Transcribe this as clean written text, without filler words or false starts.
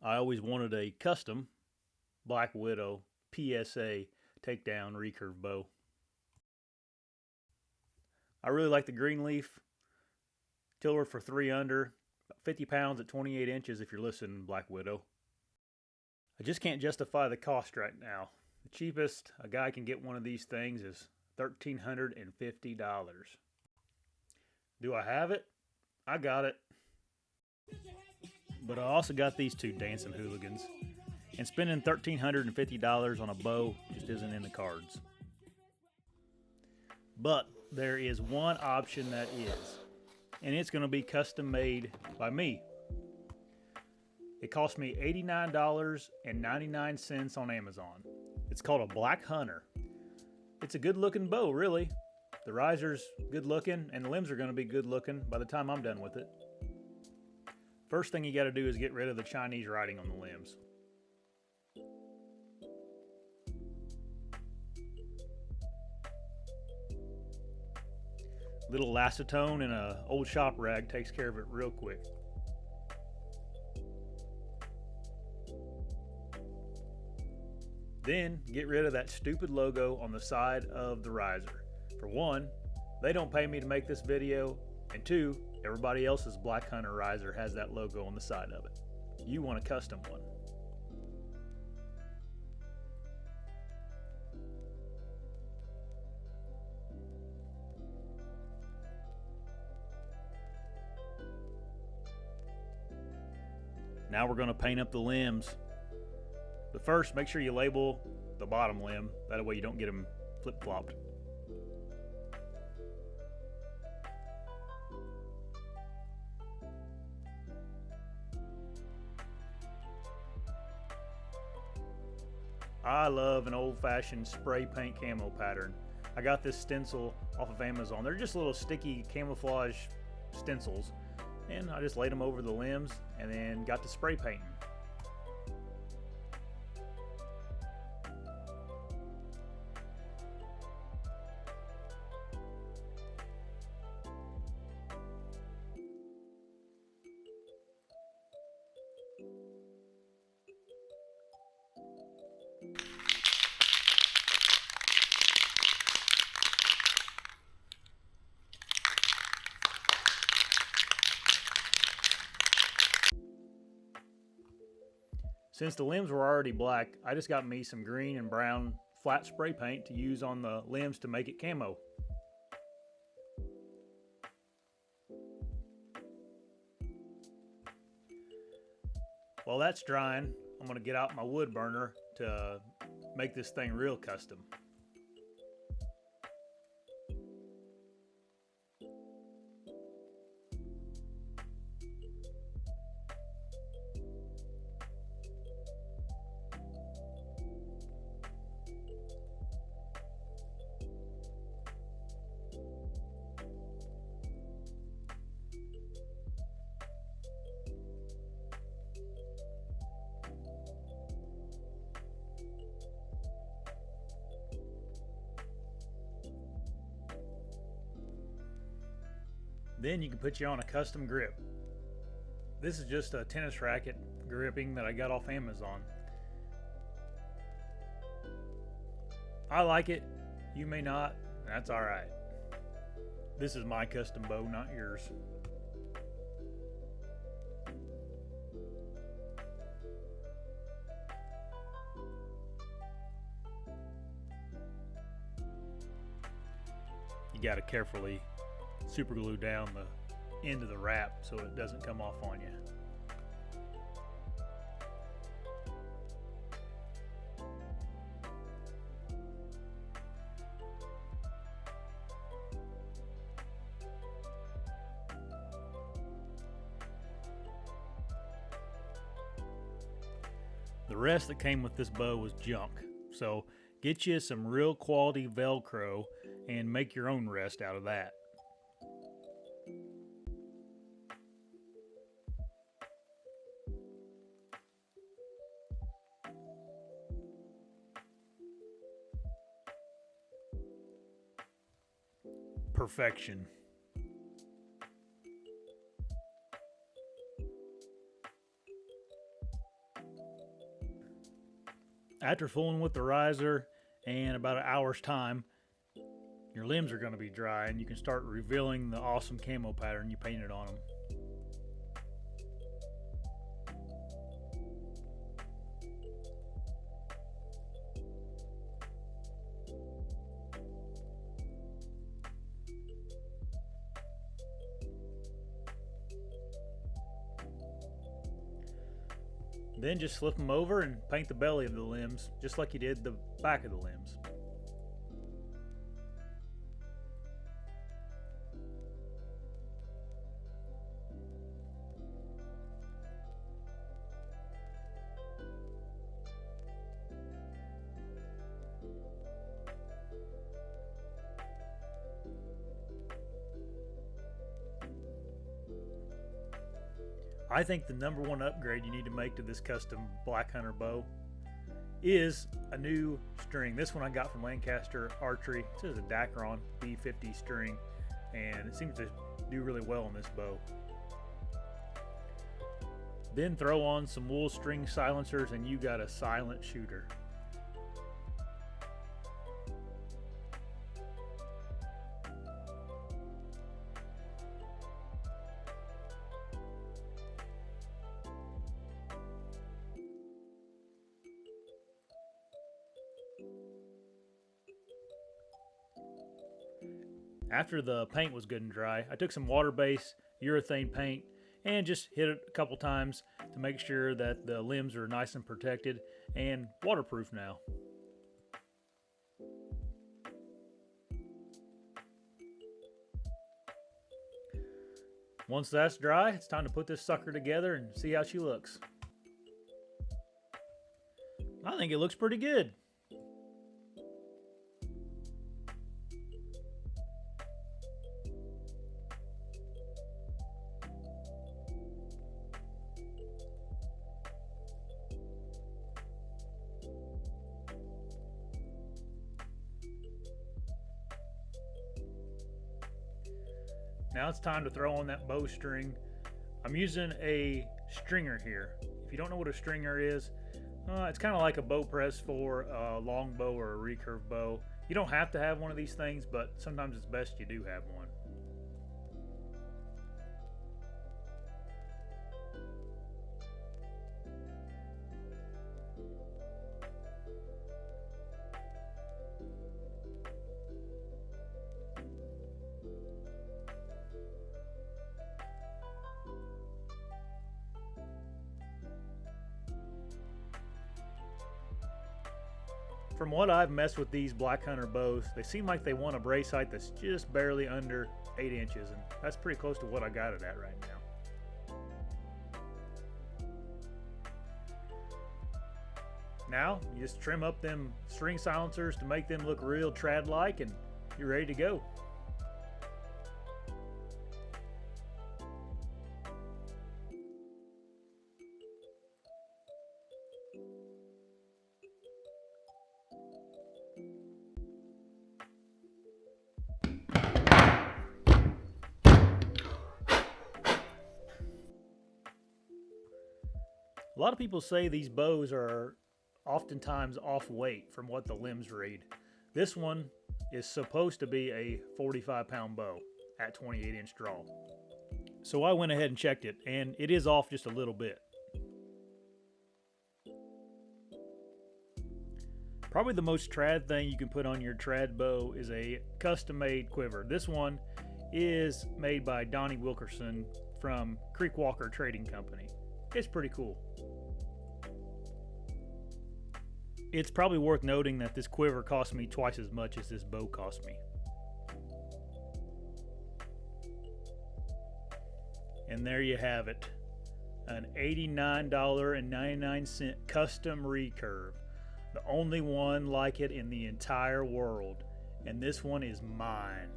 I always wanted a custom Black Widow PSA takedown recurve bow. I really like the green leaf tiller for 3 under, 50 pounds at 28 inches if you're listening, Black Widow. I just can't justify the cost right now. The cheapest a guy can get one of these things is $1,350. Do I have it? I got it. But I also got these two dancing hooligans. And spending $1,350 on a bow just isn't in the cards. But there is one option that is. And it's going to be custom made by me. It cost me $89.99 on Amazon. It's called a Black Hunter. It's a good looking bow, really. The riser's good looking and the limbs are going to be good looking by the time I'm done with it. First thing you got to do is get rid of the Chinese writing on the limbs. Little acetone and an old shop rag takes care of it real quick. Then get rid of that stupid logo on the side of the riser. For one, they don't pay me to make this video, and two, everybody else's Black Hunter riser has that logo on the side of it. You want a custom one. Now we're going to paint up the limbs. But first, make sure you label the bottom limb. That way you don't get them flip-flopped. I love an old-fashioned spray paint camo pattern. I got this stencil off of Amazon. They're just little sticky camouflage stencils. And I just laid them over the limbs and then got to spray painting. Since the limbs were already black, I just got me some green and brown flat spray paint to use on the limbs to make it camo. While that's drying, I'm going to get out my wood burner to make this thing real custom. Then you can put you on a custom grip. This is just a tennis racket gripping that I got off Amazon. I like it, you may not, that's alright. This is my custom bow, not yours. You gotta carefully super glue down the end of the wrap so it doesn't come off on you. The rest that came with this bow was junk, so get you some real quality Velcro and make your own rest out of that. Perfection. After fooling with the riser and about an hour's time, your limbs are going to be dry and you can start revealing the awesome camo pattern you painted on them. Then just flip them over and paint the belly of the limbs just like you did the back of the limbs. I think the number one upgrade you need to make to this custom Black Hunter bow is a new string. This one I got from Lancaster Archery. It says a Dacron B50 string, and it seems to do really well on this bow. Then throw on some wool string silencers and you got a silent shooter. After the paint was good and dry, I took some water-based urethane paint and just hit it a couple times to make sure that the limbs are nice and protected and waterproof now. Once that's dry, it's time to put this sucker together and see how she looks. I think it looks pretty good. Now it's time to throw on that bowstring. I'm using a stringer here. If you don't know what a stringer is, it's kind of like a bow press for a long bow or a recurve bow. You don't have to have one of these things, but sometimes it's best you do have one. From what I've messed with these Black Hunter bows, they seem like they want a brace height that's just barely under 8 inches, and that's pretty close to what I got it at right now. Now, you just trim up them string silencers to make them look real trad-like, and you're ready to go. A lot of people say these bows are oftentimes off weight from what the limbs read. This one is supposed to be a 45-pound bow at 28-inch draw. So I went ahead and checked it, and it is off just a little bit. Probably the most trad thing you can put on your trad bow is a custom-made quiver. This one is made by Donnie Wilkerson from Creekwalker Trading Company. It's pretty cool. It's probably worth noting that this quiver cost me twice as much as this bow cost me. And there you have it. An $89.99 custom recurve. The only one like it in the entire world. And this one is mine.